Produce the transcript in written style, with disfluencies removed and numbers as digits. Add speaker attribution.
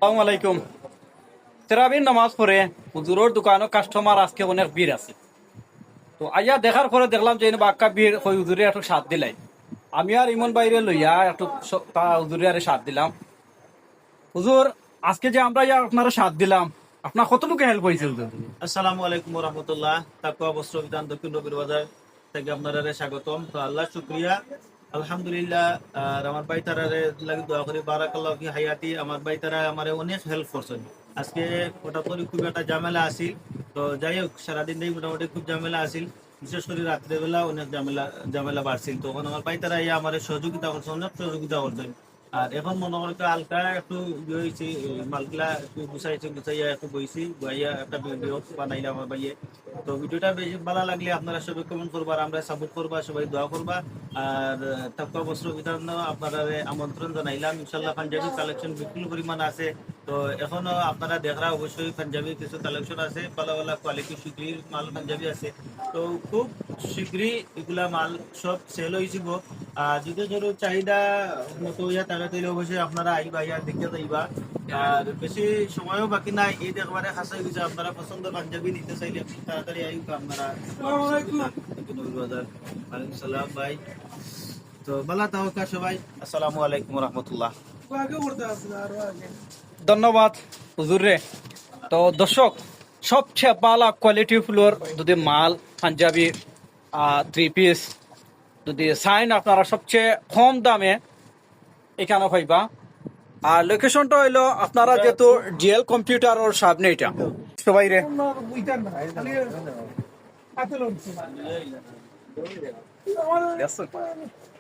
Speaker 1: আসসালামু আলাইকুম। তেরাবির নামাজ পড়ে হুজুরের দোকানে কাস্টমার আজকে অনেক ভিড় আছে। তো আইয়া দেখার পরে দেখলাম যে বাক্কা ভিড় হয়ে হুজুরে একটু সাথ দিলাই। আমি আর ইমন বাইরে লইয়া একটু হুজুরে আরে সাথ দিলাম। হুজুর, আজকে যে আমরা ইয়া আপনারা সাথ দিলাম, আপনার কতটুকু হেল্প হয়েছে হুজুর?
Speaker 2: আসসালামু আলাইকুম রহমতুল্লাহ। তাকওয়া বস্ত্র বিধান দক্ষিণ রবির বাজার থেকে আপনারা স্বাগতম। তো আল্লাহ শুক্রিয়া, আলহামদুলিল্লাহ। আর আমার ভাই তারারে লাগি দোয়া করি, বারাকাল্লাহু ফি হায়াতি। আমার ভাই তারা আমারে অনেক হেল্প করছেন। আজকে হঠাৎ করে খুব একটা ঝামেলা আসিল। তো যাই হোক, সারাদিন মোটামুটি খুব ঝামেলা আসিল। বিশেষ করে রাত্রেবেলা অনেক ঝামেলা ঝামেলা বাড়ছিল। তখন আমার ভাই তারা আমার সহযোগিতা করছে, অনেক সহযোগিতা করছেন। আর এখন মনে করো তো হালকা একটু ইয়ে হয়েছে, মালগুলা একটু গুছাইয়া একটু বইছি, বইয়া একটা ভিডিও বানাইলাম আমার ভাইয়ে। তো ভিডিওটা বেশি ভালো লাগলে আপনারা সবাই কমেন্ট করবা, আর আমরা সাপোর্ট করবা, সবাই দোয়া করবা। আর তাকওয়া বস্ত্র বিধান আপনারা আমন্ত্রণ জানাইলাম। ইনশাল্লাহ পাঞ্জাবি কালেকশন বিপুল পরিমাণ আছে। তো এখনো আপনারা দেখরা, অবশ্যই পাঞ্জাবি কিছু কালেকশন আছে, ভালো ভালো কোয়ালিটি শীঘ্রই মাল পাঞ্জাবি আছে। তো খুব শীঘ্রই এগুলা মাল সব সেল হয়েছিল। আর যদি ধরো চাহিদা মতো ইয়া টাকা তৈরি, অবশ্যই আপনারা আইবা, ইয়া দেখে যাইবা। আর বেশি সময়ও বাকি নাই, ঈদ একবারে খাস হয়ে গেছে। আপনারা পছন্দ পাঞ্জাবি নিতে চাইলে খুব তাড়াতাড়ি আইবা আপনারা। ওয়ালাইকুম সালাম ভাই। তো ভালো থাকা সবাই। আসসালামু আলাইকুম রহমতুল্লাহ।
Speaker 1: ধন্যবাদ হুজুরে। তো দর্শক, সবচেয়ে ভালো কোয়ালিটি ফুলোর যদি মাল পাঞ্জাবি থ্রি পিস যদি সাইন আপনারা সবচেয়ে কম দামে এখানে পাইবা। আর লোকেশনটা হইলো আপনারা যেহেতু জিএল কম্পিউটার ওর সামনে এটা সবাই রে